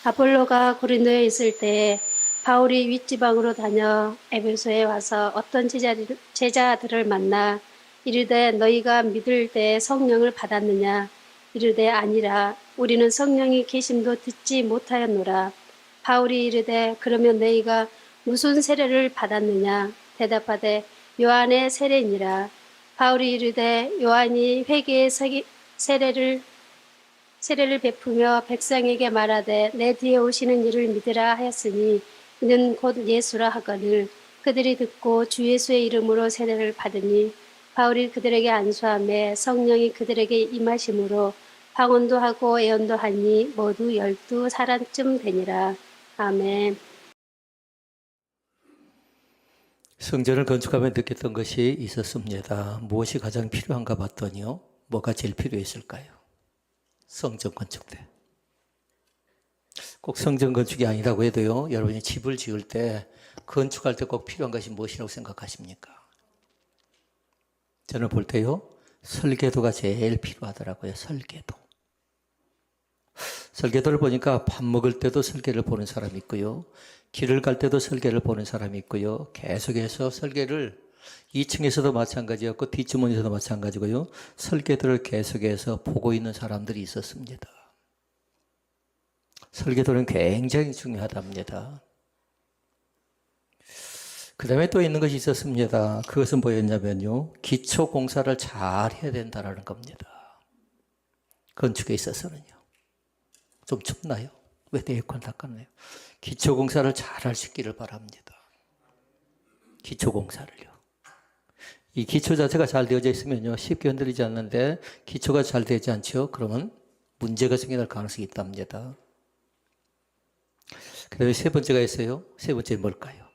아볼로가 고린도에 있을 때 바울이 윗지방으로 다녀 에베소에 와서 어떤 제자들을 만나 이르되 너희가 믿을 때 성령을 받았느냐? 이르되 아니라 우리는 성령이 계심도 듣지 못하였노라. 바울이 이르되 그러면 너희가 무슨 세례를 받았느냐? 대답하되 요한의 세례니라. 바울이 이르되 요한이 회개의 세례를 베푸며 백성에게 말하되 내 뒤에 오시는 이를 믿으라 하였으니 이는 곧 예수라 하거늘 그들이 듣고 주 예수의 이름으로 세례를 받으니 바울이 그들에게 안수하며 성령이 그들에게 임하심으로 방언도 하고 예언도 하니 모두 12사람쯤 되니라. 아멘. 성전을 건축하며 느꼈던 것이 있었습니다. 무엇이 가장 필요한가 봤더니요. 뭐가 제일 필요했을까요? 성전 건축 때. 꼭 성전 건축이 아니라고 해도요. 여러분이 집을 지을 때 건축할 때 꼭 필요한 것이 무엇이라고 생각하십니까? 저는 볼 때요. 설계도가 제일 필요하더라고요. 설계도. 설계도를 보니까 밥 먹을 때도 설계를 보는 사람이 있고요. 길을 갈 때도 설계를 보는 사람이 있고요. 계속해서 설계를 2층에서도 마찬가지였고 뒷주머니에서도 마찬가지고요. 설계도를 계속해서 보고 있는 사람들이 있었습니다. 설계도는 굉장히 중요하답니다. 그 다음에 또 있는 것이 있었습니다. 그것은 뭐였냐면요. 기초 공사를 잘 해야 된다는 겁니다. 건축에 있어서는요. 좀 춥나요? 왜 내 에어컨 닦았나요? 기초 공사를 잘 할 수 있기를 바랍니다. 기초 공사를요. 이 기초 자체가 잘 되어져 있으면요. 쉽게 흔들리지 않는데 기초가 잘 되지 않죠? 그러면 문제가 생겨날 가능성이 있답니다. 그 다음에 세 번째가 있어요. 세 번째 뭘까요?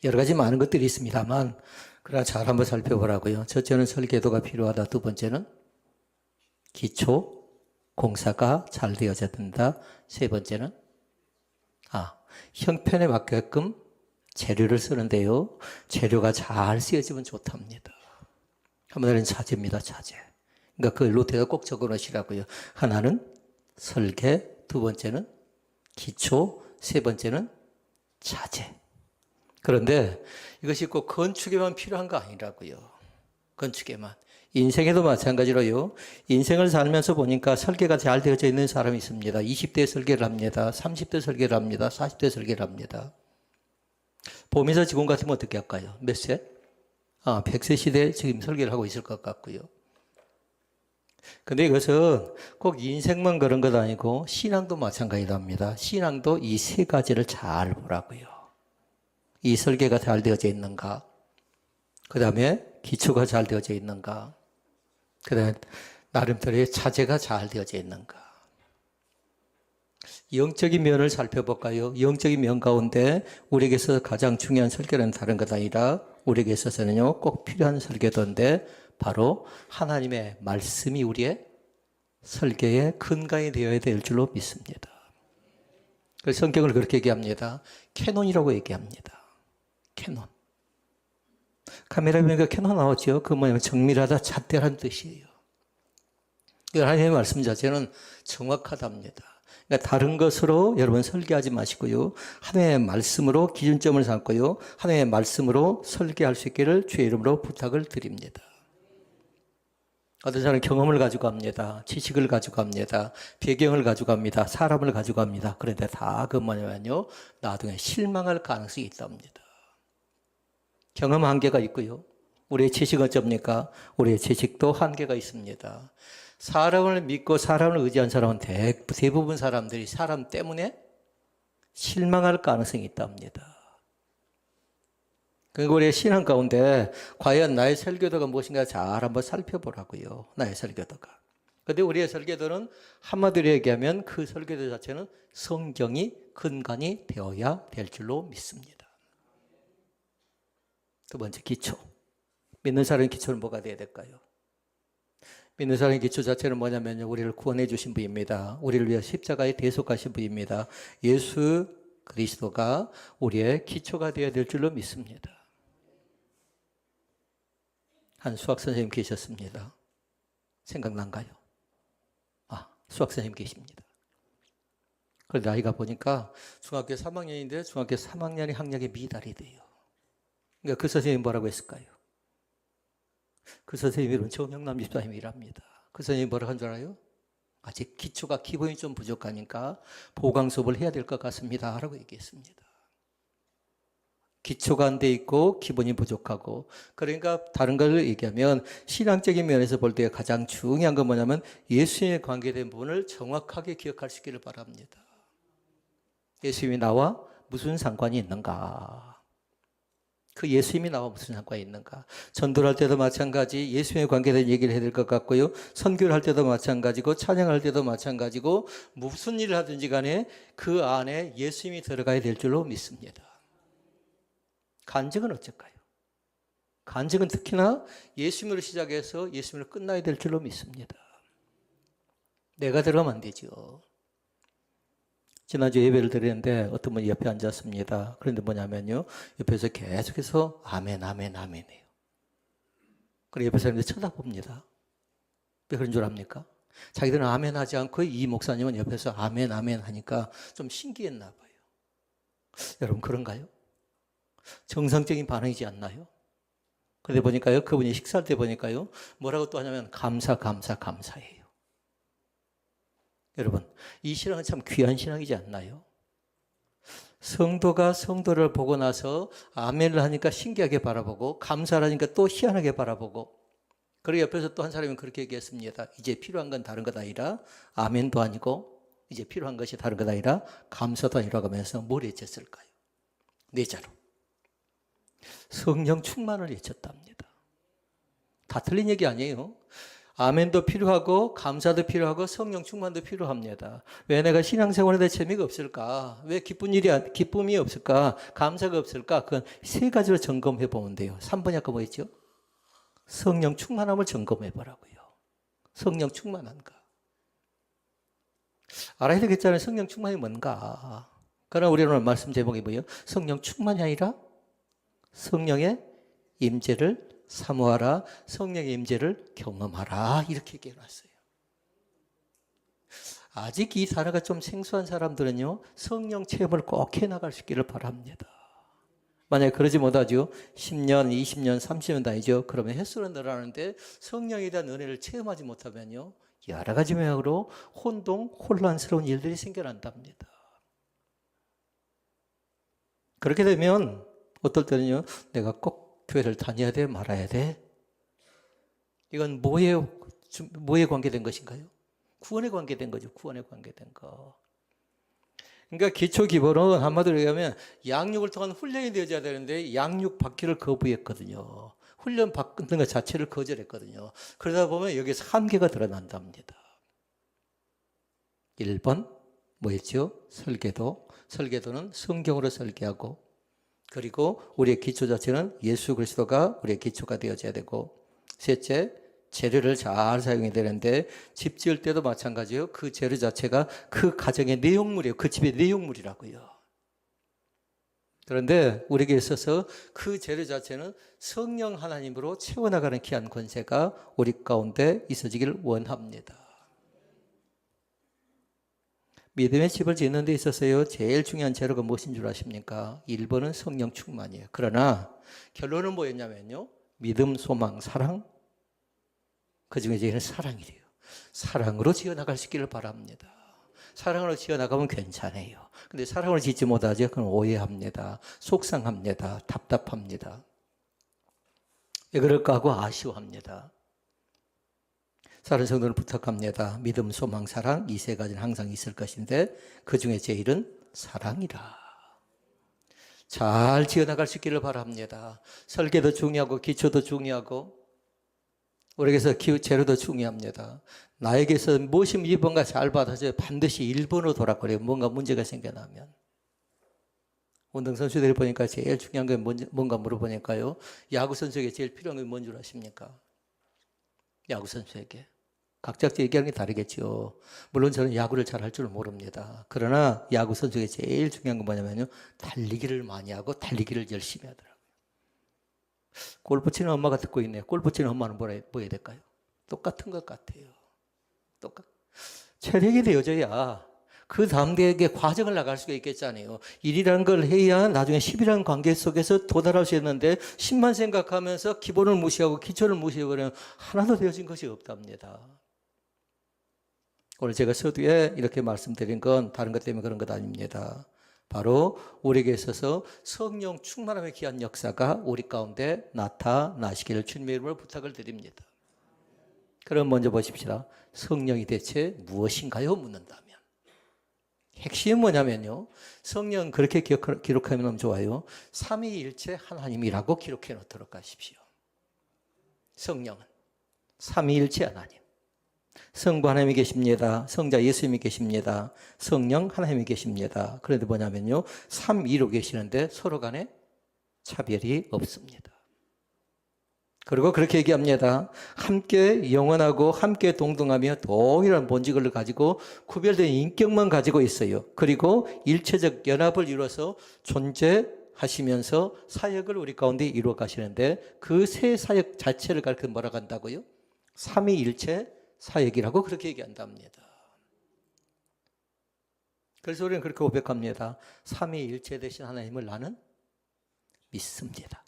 여러 가지 많은 것들이 있습니다만 그러나 잘 한번 살펴보라고요. 첫째는 설계도가 필요하다. 두 번째는 기초 공사가 잘 되어져야 된다. 세 번째는 형편에 맞게끔 재료를 쓰는데요. 재료가 잘 쓰여지면 좋답니다. 하나는 자재입니다. 자재. 그러니까 그 노트에다 꼭 적어놓으시라고요. 하나는 설계, 두 번째는 기초, 세 번째는 자재. 그런데 이것이 꼭 건축에만 필요한 거 아니라고요. 건축에만. 인생에도 마찬가지로요. 인생을 살면서 보니까 설계가 잘 되어져 있는 사람이 있습니다. 20대 설계를 합니다. 30대 설계를 합니다. 40대 설계를 합니다. 봄에서 지금 같으면 어떻게 할까요? 몇 세? 100세 시대에 지금 설계를 하고 있을 것 같고요. 근데 이것은 꼭 인생만 그런 것 아니고 신앙도 마찬가지랍니다. 신앙도 이 세 가지를 잘 보라고요. 이 설계가 잘 되어져 있는가? 그 다음에 기초가 잘 되어져 있는가? 그 다음에 나름대로의 자재가 잘 되어져 있는가? 영적인 면을 살펴볼까요? 영적인 면 가운데 우리에게서 가장 중요한 설계는 다른 것 아니라 우리에게 있어서는요, 꼭 필요한 설계도인데 바로 하나님의 말씀이 우리의 설계의 근간이 되어야 될 줄로 믿습니다. 그래서 성경을 그렇게 얘기합니다. 캐논이라고 얘기합니다. 캐논. 카메라 보니까 캐논 나왔죠? 그 뭐냐면 정밀하다, 잣대라는 뜻이에요. 하나님의 말씀 자체는 정확하답니다. 그러니까 다른 것으로 여러분 설계하지 마시고요. 하나님의 말씀으로 기준점을 삼고요. 하나님의 말씀으로 설계할 수 있기를 주의 이름으로 부탁을 드립니다. 어떤 사람은 경험을 가지고 갑니다. 지식을 가지고 갑니다. 배경을 가지고 갑니다. 사람을 가지고 갑니다. 그런데 다 그 뭐냐면요. 나중에 실망할 가능성이 있답니다. 경험 한계가 있고요. 우리의 지식은 어쩝니까? 우리의 지식도 한계가 있습니다. 사람을 믿고 사람을 의지한 사람은 대부분 사람들이 사람 때문에 실망할 가능성이 있답니다. 그리고 우리의 신앙 가운데 과연 나의 설계도가 무엇인가 잘 한번 살펴보라고요. 나의 설계도가. 그런데 우리의 설계도는 한마디로 얘기하면 그 설계도 자체는 성경이 근간이 되어야 될 줄로 믿습니다. 두 번째, 기초. 믿는 사람의 기초는 뭐가 되어야 될까요? 믿는 사람의 기초 자체는 뭐냐면요. 우리를 구원해 주신 분입니다. 우리를 위해 십자가에 대속하신 분입니다. 예수 그리스도가 우리의 기초가 되어야 될 줄로 믿습니다. 한 수학 선생님 계셨습니다. 생각난가요? 수학 선생님 계십니다. 그런데 나이가 보니까 중학교 3학년인데 중학교 3학년이 학력에 미달이 돼요. 그러니까 그 선생님이 뭐라고 했을까요? 그 선생님 이름 정영남 집사님이랍니다. 그 선생님이 뭐라고 한 줄 알아요? 아직 기초가 기본이 좀 부족하니까 보강 수업을 해야 될 것 같습니다. 라고 얘기했습니다. 기초가 안 돼 있고 기본이 부족하고, 그러니까 다른 걸 얘기하면 신앙적인 면에서 볼 때 가장 중요한 건 뭐냐면 예수님에 관계된 부분을 정확하게 기억할 수 있기를 바랍니다. 예수님이 나와 무슨 상관이 있는가? 그 예수님이 나와 무슨 상관이 있는가? 전도를 할 때도 마찬가지 예수님에 관계된 얘기를 해야 될 것 같고요. 선교를 할 때도 마찬가지고 찬양할 때도 마찬가지고 무슨 일을 하든지 간에 그 안에 예수님이 들어가야 될 줄로 믿습니다. 간증은 어쩔까요? 간증은 특히나 예수님으로 시작해서 예수님으로 끝나야 될 줄로 믿습니다. 내가 들어가면 안 되죠. 지난주 예배를 드리는데 어떤 분이 옆에 앉았습니다. 그런데 뭐냐면요, 옆에서 계속해서 아멘, 아멘, 아멘 해요. 그리고 옆에 사람들이 쳐다봅니다. 왜 그런 줄 압니까? 자기들은 아멘 하지 않고 이 목사님은 옆에서 아멘, 아멘 하니까 좀 신기했나 봐요. 여러분 그런가요? 정상적인 반응이지 않나요? 그런데 보니까요, 그분이 식사할 때 보니까요, 뭐라고 또 하냐면 감사해요. 여러분, 이 신앙은 참 귀한 신앙이지 않나요? 성도가 성도를 보고 나서 아멘을 하니까 신기하게 바라보고, 감사를 하니까 또 희한하게 바라보고, 그리고 옆에서 또 한 사람이 그렇게 얘기했습니다. 이제 필요한 건 다른 것 아니라 아멘도 아니고 이제 필요한 것이 다른 것 아니라 감사도 아니라고 하면서 뭘 외쳤을까요? 네 자로 성령 충만을 외쳤답니다. 다 틀린 얘기 아니에요. 아멘도 필요하고 감사도 필요하고 성령 충만도 필요합니다. 왜 내가 신앙생활에 재미가 없을까? 왜 기쁨이 없을까? 감사가 없을까? 그건 세 가지로 점검해 보면 돼요. 3번이 아까 뭐였죠? 성령 충만함을 점검해 보라고요. 성령 충만한가? 알아야 되겠잖아요. 성령 충만이 뭔가. 그러나 우리 오늘 말씀 제목이 뭐예요? 성령 충만이 아니라 성령의 임재를 사모하라, 성령의 임재를 경험하라, 이렇게 얘기해 놨어요. 아직 이 단어가 좀 생소한 사람들은요, 성령 체험을 꼭 해나갈 수 있기를 바랍니다. 만약에 그러지 못하죠, 10년, 20년, 30년 다니죠. 그러면 횟수는 늘어나는데 성령에 대한 은혜를 체험하지 못하면요, 여러 가지 면으로 혼란스러운 일들이 생겨난답니다. 그렇게 되면 어떨 때는요, 내가 꼭 교회를 다녀야 돼, 말아야 돼? 이건 뭐에 관계된 것인가요? 구원에 관계된 거죠. 구원에 관계된 거. 그러니까 기초 기본은 한마디로 얘기하면 양육을 통한 훈련이 되어야 되는데 양육 받기를 거부했거든요. 훈련 받는 것 자체를 거절했거든요. 그러다 보면 여기서 한계가 드러난답니다. 1번 뭐였죠? 설계도. 설계도는 성경으로 설계하고, 그리고 우리의 기초 자체는 예수 그리스도가 우리의 기초가 되어져야 되고, 셋째, 재료를 잘 사용해야 되는데 집 지을 때도 마찬가지예요. 그 재료 자체가 그 가정의 내용물이에요. 그 집의 내용물이라고요. 그런데 우리에게 있어서 그 재료 자체는 성령 하나님으로 채워나가는 귀한 권세가 우리 가운데 있어지기를 원합니다. 믿음의 집을 짓는 데 있어서요, 제일 중요한 재료가 무엇인 줄 아십니까? 1번은 성령 충만이에요. 그러나 결론은 뭐였냐면요, 믿음, 소망, 사랑, 그 중에 제일은 사랑이래요. 사랑으로 지어나갈 수 있기를 바랍니다. 사랑으로 지어나가면 괜찮아요. 근데 사랑으로 짓지 못하죠? 그럼 오해합니다. 속상합니다. 답답합니다. 왜 그럴까 하고 아쉬워합니다. 사랑하는 성도를 부탁합니다. 믿음, 소망, 사랑, 이 세 가지는 항상 있을 것인데 그 중에 제일은 사랑이라. 잘 지어나갈 수 있기를 바랍니다. 설계도 중요하고 기초도 중요하고 우리에게서 재료도 중요합니다. 나에게서 무엇이 2번가 잘 받아줘야 반드시 1번으로 돌아버려요. 뭔가 문제가 생겨나면. 운동선수들이 보니까 제일 중요한 게 뭔가 물어보니까요, 야구선수에게 제일 필요한 게 뭔 줄 아십니까? 야구선수에게. 각자 얘기하는 게 다르겠죠. 물론 저는 야구를 잘 할 줄 모릅니다. 그러나 야구선수에게 제일 중요한 건 뭐냐면요, 달리기를 많이 하고 달리기를 열심히 하더라고요. 골프 치는 엄마가 듣고 있네요. 골프 치는 엄마는 뭐 해야 될까요? 똑같은 것 같아요. 체력이 되어져야 그 다음대에게 과정을 나갈 수가 있겠잖아요. 1이라는 걸 해야 나중에 10이라는 관계 속에서 도달할 수 있는데 10만 생각하면서 기본을 무시하고 기초를 무시해버리면 하나도 되어진 것이 없답니다. 오늘 제가 서두에 이렇게 말씀드린 건 다른 것 때문에 그런 것 아닙니다. 바로 우리에게 있어서 성령 충만함의 귀한 역사가 우리 가운데 나타나시기를 주님의 이름으로 부탁을 드립니다. 그럼 먼저 보십시다. 성령이 대체 무엇인가요? 묻는다면. 핵심은 뭐냐면요. 성령 그렇게 기록하면 너무 좋아요. 삼위일체 하나님이라고 기록해 놓도록 하십시오. 성령은 삼위일체 하나님. 성부 하나님이 계십니다. 성자 예수님이 계십니다. 성령 하나님이 계십니다. 그런데 뭐냐면요. 삼위로 계시는데 서로 간에 차별이 없습니다. 그리고 그렇게 얘기합니다. 함께 영원하고 함께 동등하며 동일한 본질을 가지고 구별된 인격만 가지고 있어요. 그리고 일체적 연합을 이루어서 존재하시면서 사역을 우리 가운데 이루어 가시는데 그 세 사역 자체를 가르쳐 뭐라고 한다고요? 삼위일체 사역이라고 그렇게 얘기한답니다. 그래서 우리는 그렇게 고백합니다. 삼위일체 되신 하나님을 나는 믿습니다.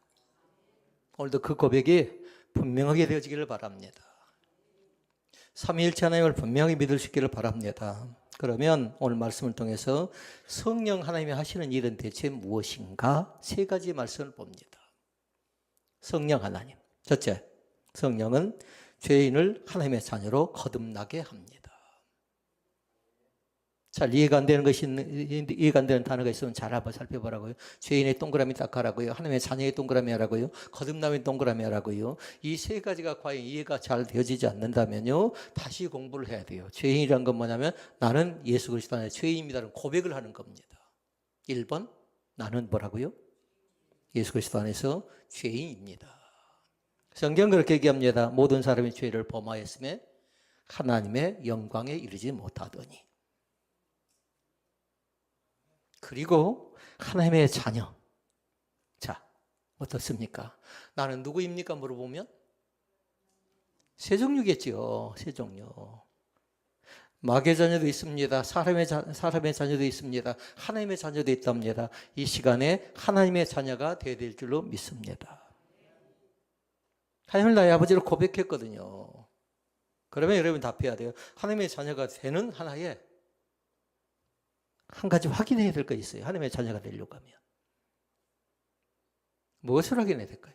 오늘도 그 고백이 분명하게 되어지기를 바랍니다. 삼위일체 하나님을 분명히 믿을 수 있기를 바랍니다. 그러면 오늘 말씀을 통해서 성령 하나님이 하시는 일은 대체 무엇인가? 세 가지 말씀을 봅니다. 성령 하나님. 첫째, 성령은 죄인을 하나님의 자녀로 거듭나게 합니다. 잘 이해가 안 되는 이해가 안 되는 단어가 있으면 잘 한번 살펴보라고요. 죄인의 동그라미 딱 하라고요. 하나님의 자녀의 동그라미 하라고요. 거듭남의 동그라미 하라고요. 이 세 가지가 과연 이해가 잘 되어지지 않는다면요. 다시 공부를 해야 돼요. 죄인이란 건 뭐냐면 나는 예수 그리스도 안에 죄인입니다라는 고백을 하는 겁니다. 1번 나는 뭐라고요? 예수 그리스도 안에서 죄인입니다. 성경은 그렇게 얘기합니다. 모든 사람이 죄를 범하였음에 하나님의 영광에 이르지 못하더니. 그리고 하나님의 자녀. 자, 어떻습니까? 나는 누구입니까? 물어보면 세 종류겠지요. 세 종류. 마귀의 자녀도 있습니다. 사람의 자녀도 있습니다. 하나님의 자녀도 있답니다. 이 시간에 하나님의 자녀가 되어야 될 줄로 믿습니다. 하나님을 나의 아버지로 고백했거든요. 그러면 여러분 답해야 돼요. 하나님의 자녀가 되는 하나의 한 가지 확인해야 될 거 있어요. 하나님의 자녀가 되려고 하면. 무엇을 확인해야 될까요?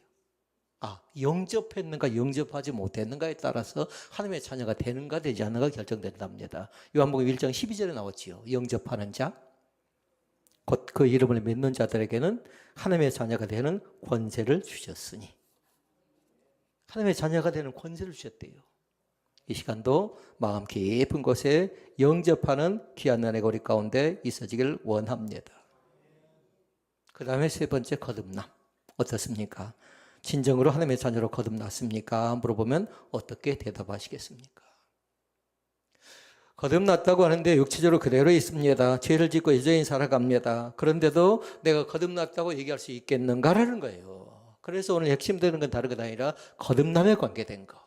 영접했는가 영접하지 못했는가에 따라서 하나님의 자녀가 되는가 되지 않는가 결정된답니다. 요한복음 1장 12절에 나왔지요. 영접하는 자, 곧 그 이름을 믿는 자들에게는 하나님의 자녀가 되는 권세를 주셨으니. 하나님의 자녀가 되는 권세를 주셨대요. 이 시간도 마음 깊은 곳에 영접하는 귀한 은혜가 우리 가운데 있어지길 원합니다. 그 다음에 세 번째 거듭남. 어떻습니까? 진정으로 하나님의 자녀로 거듭났습니까? 물어보면 어떻게 대답하시겠습니까? 거듭났다고 하는데 육체적으로 그대로 있습니다. 죄를 짓고 여전히 살아갑니다. 그런데도 내가 거듭났다고 얘기할 수 있겠는가라는 거예요. 그래서 오늘 핵심되는 건 다른 것 아니라 거듭남에 관계된 거.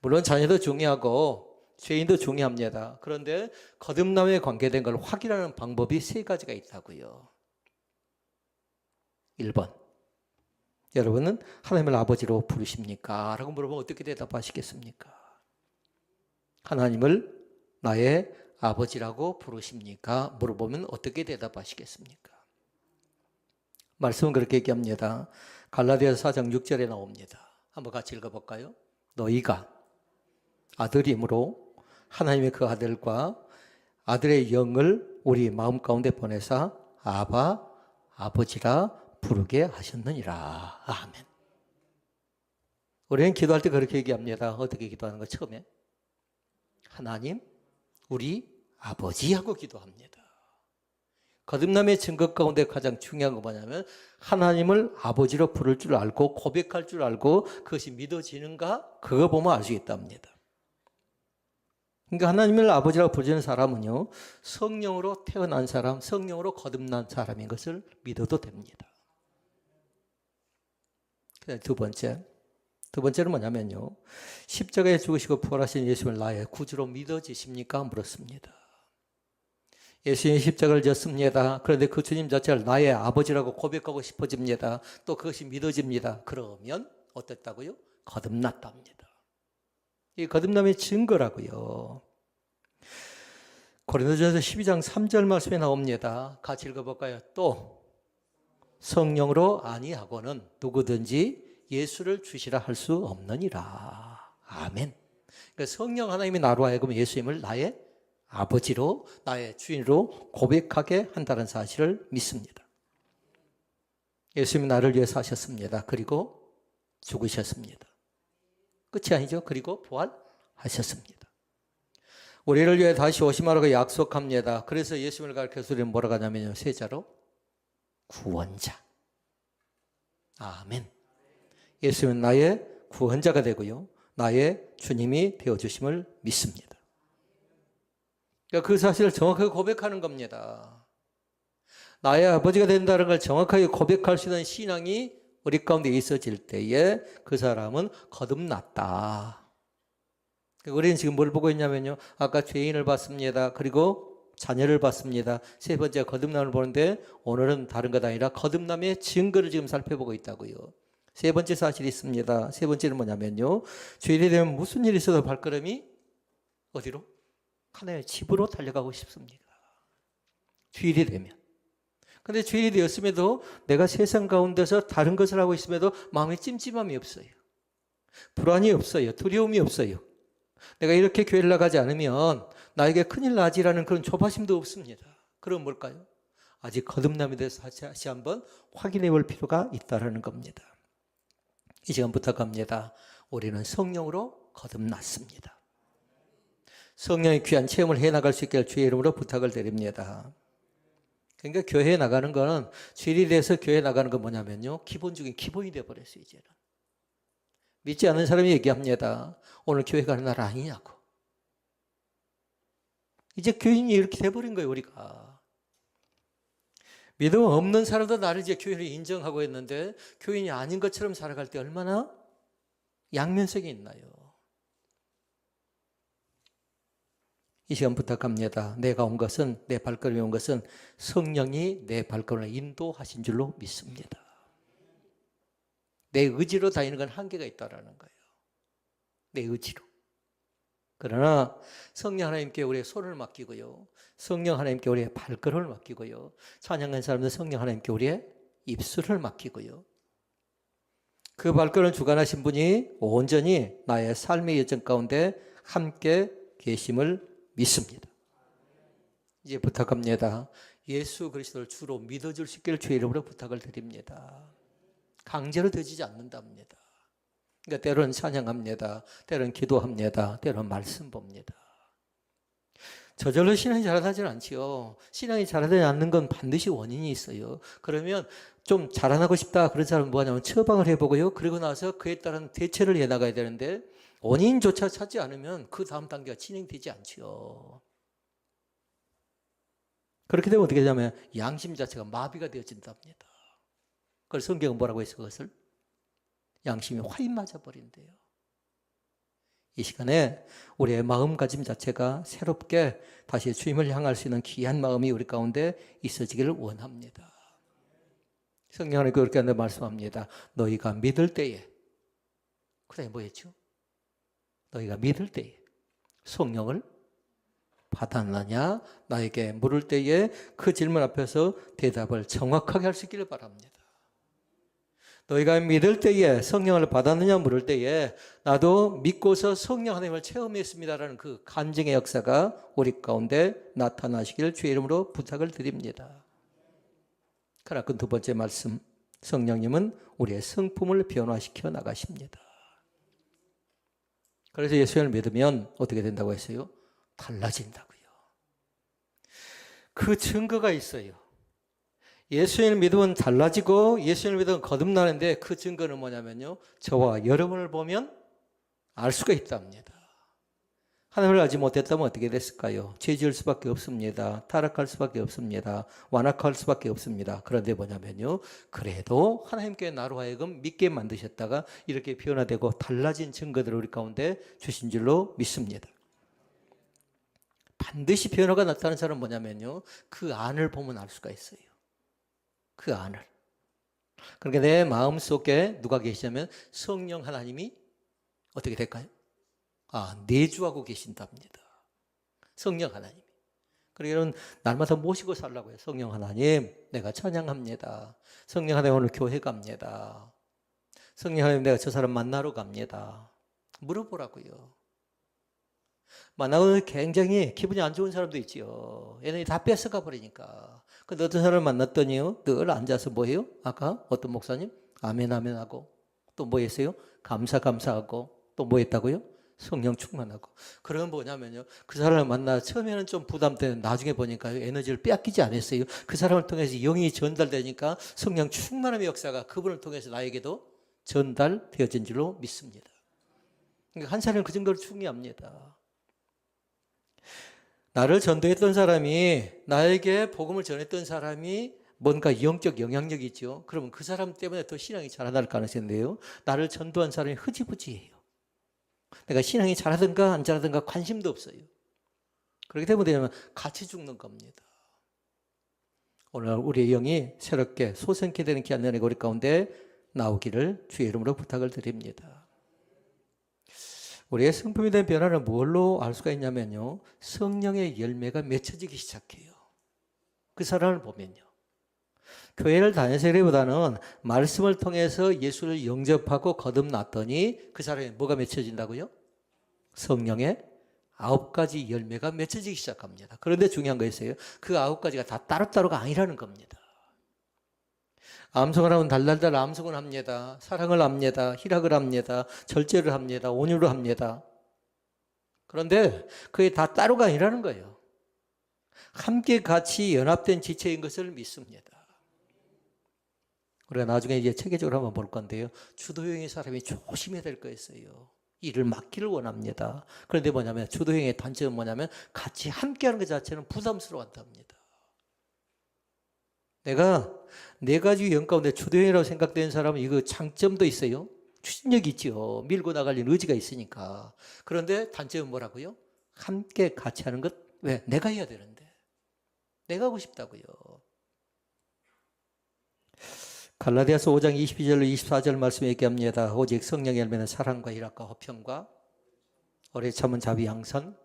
물론 자녀도 중요하고 죄인도 중요합니다. 그런데 거듭남에 관계된 걸 확인하는 방법이 세 가지가 있다고요. 1번. 여러분은 하나님을 아버지로 부르십니까? 라고 물어보면 어떻게 대답하시겠습니까? 하나님을 나의 아버지라고 부르십니까? 물어보면 어떻게 대답하시겠습니까? 말씀은 그렇게 얘기합니다. 갈라디아서 4장 6절에 나옵니다. 한번 같이 읽어볼까요? 너희가 아들이므로 하나님의 그 아들과 아들의 영을 우리 마음 가운데 보내사 아바, 아버지라 부르게 하셨느니라. 아멘. 우리는 기도할 때 그렇게 얘기합니다. 어떻게 기도하는 거 처음에? 하나님, 우리 아버지 하고 기도합니다. 거듭남의 증거 가운데 가장 중요한 건 뭐냐면 하나님을 아버지로 부를 줄 알고 고백할 줄 알고 그것이 믿어지는가? 그거 보면 알 수 있답니다. 그러니까 하나님을 아버지라고 부르는 사람은요, 성령으로 태어난 사람, 성령으로 거듭난 사람인 것을 믿어도 됩니다. 두 번째는 뭐냐면요, 십자가에 죽으시고 부활하신 예수를 나의 구주로 믿어지십니까? 물었습니다. 예수님이 십자가를 졌습니다. 그런데 그 주님 자체를 나의 아버지라고 고백하고 싶어집니다. 또 그것이 믿어집니다. 그러면 어땠다고요? 거듭났답니다. 이 거듭남의 증거라고요. 고린도전서 12장 3절 말씀에 나옵니다. 같이 읽어볼까요? 또 성령으로 아니하고는 누구든지 예수를 주시라 할 수 없느니라. 아멘. 그러니까 성령 하나님이 나로 하여금 예수님을 나의 아버지로, 나의 주인으로 고백하게 한다는 사실을 믿습니다. 예수님이 나를 위해 사셨습니다. 그리고 죽으셨습니다. 끝이 아니죠. 그리고 부활하셨습니다. 우리를 위해 다시 오심하라고 약속합니다. 그래서 예수님을 가르쳐서 우리는 뭐라고 하냐면요. 세자로 구원자. 아멘. 예수님은 나의 구원자가 되고요. 나의 주님이 되어주심을 믿습니다. 그러니까 그 사실을 정확하게 고백하는 겁니다. 나의 아버지가 된다는 걸 정확하게 고백할 수 있는 신앙이 우리 가운데 있어질 때에 그 사람은 거듭났다. 우리는 지금 뭘 보고 있냐면요. 아까 죄인을 봤습니다. 그리고 자녀를 봤습니다. 세 번째 거듭남을 보는데 오늘은 다른 것 아니라 거듭남의 증거를 지금 살펴보고 있다고요. 세 번째 사실이 있습니다. 세 번째는 뭐냐면요. 주일이 되면 무슨 일이 있어도 발걸음이 어디로? 하나님의 집으로 달려가고 싶습니다. 주일이 되면. 근데 주일이 되었음에도 내가 세상 가운데서 다른 것을 하고 있음에도 마음에 찜찜함이 없어요. 불안이 없어요. 두려움이 없어요. 내가 이렇게 교회를 나가지 않으면 나에게 큰일 나지라는 그런 조바심도 없습니다. 그럼 뭘까요? 아직 거듭남에 대해서 다시 한번 확인해 볼 필요가 있다는 겁니다. 이 시간 부탁합니다. 우리는 성령으로 거듭났습니다. 성령의 귀한 체험을 해나갈 수 있게 주의 이름으로 부탁을 드립니다. 그러니까 교회에 나가는 거는 주일이 돼서 교회에 나가는 건 뭐냐면요. 기본적인 기본이 되어버렸어요. 이제는. 믿지 않는 사람이 얘기합니다. 오늘 교회 가는 날 아니냐고. 이제 교인이 이렇게 돼버린 거예요. 우리가. 믿음 없는 사람도 나를 이제 교회를 인정하고 있는데 교인이 아닌 것처럼 살아갈 때 얼마나 양면성이 있나요? 이 시간 부탁합니다. 내가 온 것은, 내 발걸음이 온 것은 성령이 내 발걸음을 인도하신 줄로 믿습니다. 내 의지로 다니는 건 한계가 있다라는 거예요. 내 의지로. 그러나 성령 하나님께 우리의 손을 맡기고요. 성령 하나님께 우리의 발걸음을 맡기고요. 찬양한 사람들 성령 하나님께 우리의 입술을 맡기고요. 그 발걸음을 주관하신 분이 온전히 나의 삶의 여정 가운데 함께 계심을 믿습니다. 이제 부탁합니다. 예수 그리스도를 주로 믿어줄 수 있기를 주의 이름으로 부탁을 드립니다. 강제로 되지지 않는답니다. 그러니까 때로는 찬양합니다. 때로는 기도합니다. 때로는 말씀 봅니다. 저절로 신앙이 자라나지는 않지요. 신앙이 자라나지 않는 건 반드시 원인이 있어요. 그러면 좀 자라나고 싶다 그런 사람은 뭐하냐면 처방을 해보고요. 그리고 나서 그에 따른 대처를 해나가야 되는데 원인조차 찾지 않으면 그 다음 단계가 진행되지 않지요. 그렇게 되면 어떻게 되냐면 양심 자체가 마비가 되어진답니다. 그걸 성경은 뭐라고 했어 그것을? 양심이 화인 맞아버린대요. 이 시간에 우리의 마음가짐 자체가 새롭게 다시 주님을 향할 수 있는 귀한 마음이 우리 가운데 있어지기를 원합니다. 성경은 그렇게 말씀합니다. 너희가 믿을 때에, 그 다음에 뭐 했죠? 너희가 믿을 때에 성령을 받았느냐? 나에게 물을 때에 그 질문 앞에서 대답을 정확하게 할 수 있기를 바랍니다. 너희가 믿을 때에 성령을 받았느냐 물을 때에 나도 믿고서 성령 하나님을 체험했습니다라는 그 간증의 역사가 우리 가운데 나타나시기를 주의 이름으로 부탁을 드립니다. 그러나 그 두 번째 말씀, 성령님은 우리의 성품을 변화시켜 나가십니다. 그래서 예수님을 믿으면 어떻게 된다고 했어요? 달라진다고요. 그 증거가 있어요. 예수님을 믿으면 달라지고 예수님을 믿으면 거듭나는데 그 증거는 뭐냐면요. 저와 여러분을 보면 알 수가 있답니다. 하나님을 알지 못했다면 어떻게 됐을까요? 죄 지을 수밖에 없습니다. 타락할 수밖에 없습니다. 완악할 수밖에 없습니다. 그런데 뭐냐면요. 그래도 하나님께 나로 하여금 믿게 만드셨다가 이렇게 변화되고 달라진 증거들을 우리 가운데 주신 줄로 믿습니다. 반드시 변화가 나타나는 사람은 뭐냐면요, 그 안을 보면 알 수가 있어요. 그 안을. 그러니까 내 마음속에 누가 계시냐면 성령 하나님이 어떻게 될까요? 내주하고 계신답니다. 성령 하나님이. 그러니까 여러분, 날마다 모시고 살라고 해요. 성령 하나님, 내가 찬양합니다. 성령 하나님, 오늘 교회 갑니다. 성령 하나님, 내가 저 사람 만나러 갑니다. 물어보라고요. 만나고 굉장히 기분이 안 좋은 사람도 있지요. 얘네들이 다 뺏어가 버리니까. 근데 어떤 사람을 만났더니요, 늘 앉아서 뭐 해요? 아까 어떤 목사님? 아멘, 아멘 하고. 또 뭐 했어요? 감사하고. 또 뭐 했다고요? 성령 충만하고. 그러면 뭐냐면요, 그 사람을 만나 처음에는 좀 부담되는, 나중에 보니까 에너지를 빼앗기지 않았어요. 그 사람을 통해서 영이 전달되니까 성령 충만함의 역사가 그분을 통해서 나에게도 전달되어진 줄로 믿습니다. 그러니까 한 사람은 그 정도로 중요합니다. 나를 전도했던 사람이, 나에게 복음을 전했던 사람이 뭔가 영적 영향력이 있죠. 그러면 그 사람 때문에 더 신앙이 자라날 가능성이 있는데요, 나를 전도한 사람이 흐지부지해요. 내가 신앙이 잘하든가 안 잘하든가 관심도 없어요. 그렇게 되면 같이 죽는 겁니다. 오늘 우리의 영이 새롭게 소생케 되는 귀한 은혜가 우리 가운데 나오기를 주의 이름으로 부탁을 드립니다. 우리의 성품에 대한 변화는 뭘로 알 수가 있냐면요, 성령의 열매가 맺혀지기 시작해요. 그 사람을 보면요. 교회를 다니시기보다는 말씀을 통해서 예수를 영접하고 거듭났더니 그 사람이 뭐가 맺혀진다고요? 성령의 9가지 열매가 맺혀지기 시작합니다. 그런데 중요한 거 있어요. 그 9가지가 다 따로따로가 아니라는 겁니다. 암송을 하면 달달달 암송을 합니다. 사랑을 합니다. 희락을 합니다. 절제를 합니다. 온유를 합니다. 그런데 그게 다 따로가 아니라는 거예요. 함께 같이 연합된 지체인 것을 믿습니다. 우리가 나중에 이제 체계적으로 한번 볼 건데요, 주도형의 사람이 조심해야 될 거 있어요. 일을 맡기를 원합니다. 그런데 뭐냐면 주도형의 단점은 뭐냐면 같이 함께하는 것 자체는 부담스러워한답니다. 내가 4가지 영 가운데 주도형이라고 생각되는 사람은 이거 장점도 있어요. 추진력이 있죠. 밀고 나갈 의지가 있으니까. 그런데 단점은 뭐라고요? 함께 같이 하는 것. 왜? 내가 해야 되는데. 내가 하고 싶다고요. 갈라디아서 5장 22절로 24절 말씀 얘기합니다. 오직 성령의 열매는 사랑과 희락과 화평과 오래 참은 자비 양선,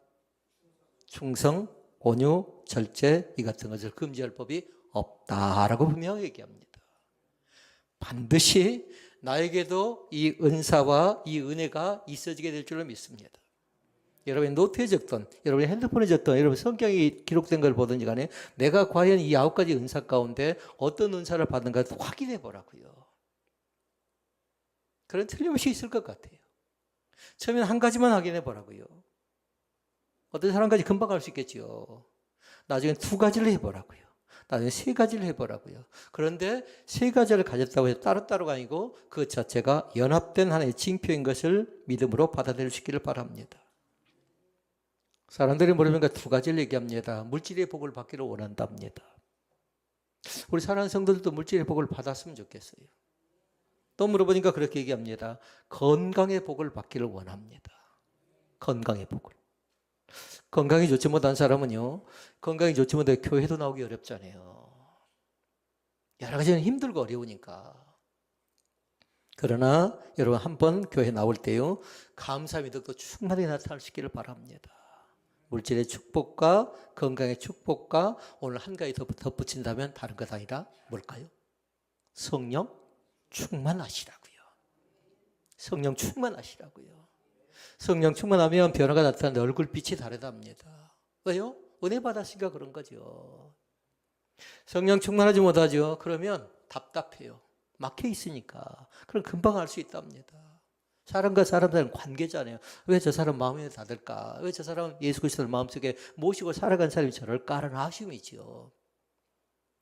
충성, 온유, 절제 이 같은 것을 금지할 법이 없다라고 분명히 얘기합니다. 반드시 나에게도 이 은사와 이 은혜가 있어지게 될 줄로 믿습니다. 여러분이 노트에 적던, 여러분이 핸드폰에 적던, 여러분 성경이 기록된 걸 보든지 간에 내가 과연 이 9가지 은사 가운데 어떤 은사를 받는가 확인해 보라고요. 그런 틀림없이 있을 것 같아요. 처음에는 한 가지만 확인해 보라고요. 어떤 사람까지 금방 할 수 있겠지요. 나중에 2가지를 해보라고요. 나중에 3가지를 해보라고요. 그런데 3가지를 가졌다고 해서 따로따로가 아니고 그 자체가 연합된 하나의 징표인 것을 믿음으로 받아들일 수 있기를 바랍니다. 사람들이 물으니까 2가지를 얘기합니다. 물질의 복을 받기를 원한답니다. 우리 사랑하는 성도들도 물질의 복을 받았으면 좋겠어요. 또 물어보니까 그렇게 얘기합니다. 건강의 복을 받기를 원합니다. 건강의 복을. 건강이 좋지 못한 사람은요, 건강이 좋지 못해 교회도 나오기 어렵잖아요. 여러 가지는 힘들고 어려우니까. 그러나 여러분 한번 교회 나올 때요, 감사 믿음도 충만히 나타날 수 있기를 바랍니다. 물질의 축복과 건강의 축복과 오늘 한 가지 더 덧붙인다면 다른 것 아니라 뭘까요? 성령 충만하시라고요. 성령 충만하시라고요. 성령 충만하면 변화가 나타나는데 얼굴빛이 다르답니다. 왜요? 은혜 받았으니까 그런 거죠. 성령 충만하지 못하죠. 그러면 답답해요. 막혀 있으니까. 그럼 금방 알 수 있답니다. 사람과 사람 사이는 관계잖아요. 왜 저 사람 마음에 닫을까? 왜 저 사람 예수 그리스도를 마음속에 모시고 살아간 사람이 저럴까라는 아쉬움이지요.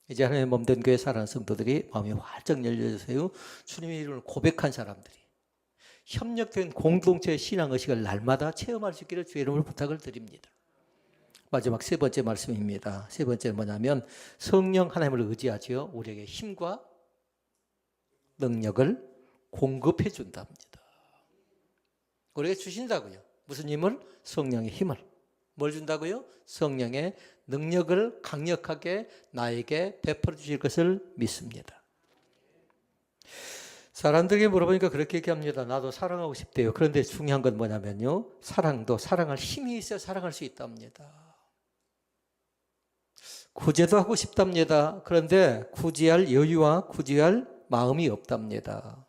이제 하나님의 몸된 교회 살아가는 성도들이 마음이 활짝 열려주세요. 주님의 이름을 고백한 사람들이 협력된 공동체의 신앙의식을 날마다 체험할 수 있기를 주의 이름으로 부탁을 드립니다. 마지막 3번째 말씀입니다. 3번째는 뭐냐면 성령 하나님을 의지하죠. 우리에게 힘과 능력을 공급해 준답니다. 우리에게 주신다고요. 무슨 힘을? 성령의 힘을. 뭘 준다고요? 성령의 능력을 강력하게 나에게 베풀어 주실 것을 믿습니다. 사람들에게 물어보니까 그렇게 얘기합니다. 나도 사랑하고 싶대요. 그런데 중요한 건 뭐냐면요. 사랑도 사랑할 힘이 있어야 사랑할 수 있답니다. 구제도 하고 싶답니다. 그런데 구제할 여유와 구제할 마음이 없답니다.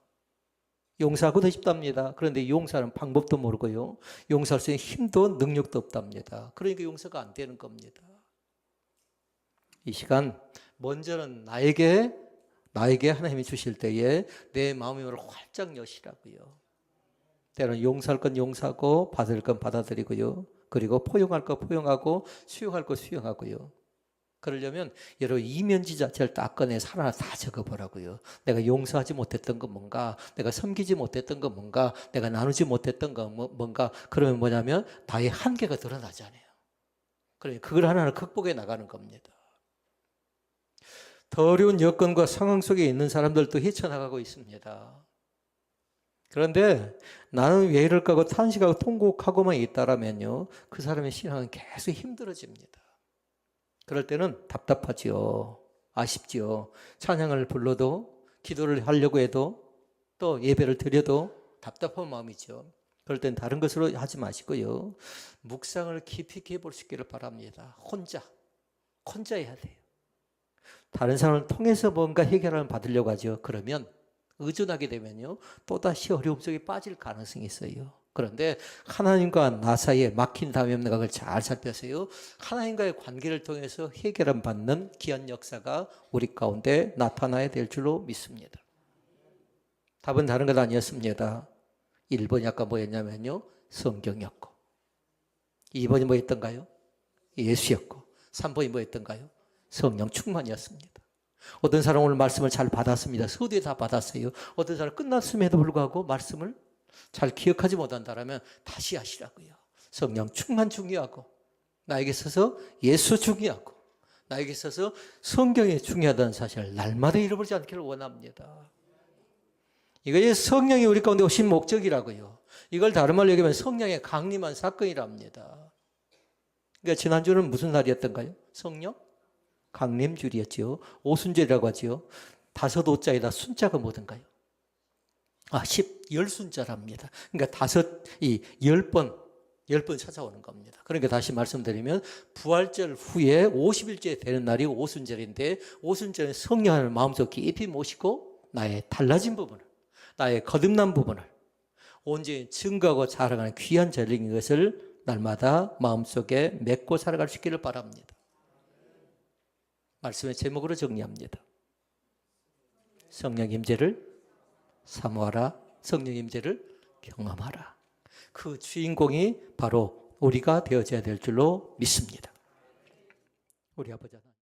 용서하고도 싶답니다. 그런데 용서하는 방법도 모르고요. 용서할 수 있는 힘도 능력도 없답니다. 그러니까 용서가 안 되는 겁니다. 이 시간 먼저는 나에게 하나님이 주실 때에 내 마음의 문을 활짝 여시라고요. 때로는 용서할 건 용서하고 받을 건 받아들이고요. 그리고 포용할 거 포용하고 수용할 거 수용하고요. 그러려면 여러분 이면지 자체를 딱 꺼내서 하나하나 다 적어보라고요. 내가 용서하지 못했던 건 뭔가, 내가 섬기지 못했던 건 뭔가, 내가 나누지 못했던 건 뭔가. 그러면 뭐냐면 나의 한계가 드러나잖아요. 그러니까 그걸 하나하나 극복해 나가는 겁니다. 더 어려운 여건과 상황 속에 있는 사람들도 헤쳐나가고 있습니다. 그런데 나는 왜 이럴까 하고 탄식하고 통곡하고만 있다라면요, 그 사람의 신앙은 계속 힘들어집니다. 그럴 때는 답답하지요. 아쉽지요. 찬양을 불러도 기도를 하려고 해도 또 예배를 드려도 답답한 마음이죠. 그럴 땐 다른 것으로 하지 마시고요. 묵상을 깊이 있게 해볼 수 있기를 바랍니다. 혼자 해야 돼요. 다른 사람을 통해서 뭔가 해결을 받으려고 하죠. 그러면 의존하게 되면요, 또다시 어려움 속에 빠질 가능성이 있어요. 그런데 하나님과 나 사이에 막힌 담이 없는 각을 잘 살펴서요, 하나님과의 관계를 통해서 해결을 받는 귀한 역사가 우리 가운데 나타나야 될 줄로 믿습니다. 답은 다른 것 아니었습니다. 1번이 아까 뭐였냐면요, 성경이었고, 2번이 뭐였던가요? 예수였고, 3번이 뭐였던가요? 성령 충만이었습니다. 어떤 사람은 오늘 말씀을 잘 받았습니다. 서두에 다 받았어요. 어떤 사람은 끝났음에도 불구하고 말씀을 잘 기억하지 못한다면 다시 하시라고요. 성령 충만 중요하고, 나에게 있어서 예수 중요하고, 나에게 있어서 성경이 중요하다는 사실을 날마다 잃어버리지 않기를 원합니다. 이것이 성령이 우리 가운데 오신 목적이라고요. 이걸 다른 말로 얘기하면 성령의 강림한 사건이랍니다. 그러니까 지난주는 무슨 날이었던가요? 성령 강림주일이었죠. 오순절이라고 하죠. 5오자에다 순자가 뭐든가요? 10순자랍니다. 그러니까 10번 찾아오는 겁니다. 그러니까 다시 말씀드리면 부활절 후에 50일째 되는 날이 오순절인데, 오순절은 성령을 마음속 깊이 모시고 나의 달라진 부분을, 나의 거듭난 부분을 온전히 증거하고 자랑하는 귀한 절기인 것을 날마다 마음속에 맺고 살아갈 수 있기를 바랍니다. 말씀의 제목으로 정리합니다. 성령 임재를 사모하라. 성령 임재를 경험하라. 그 주인공이 바로 우리가 되어져야 될 줄로 믿습니다. 우리 아버지 하나님.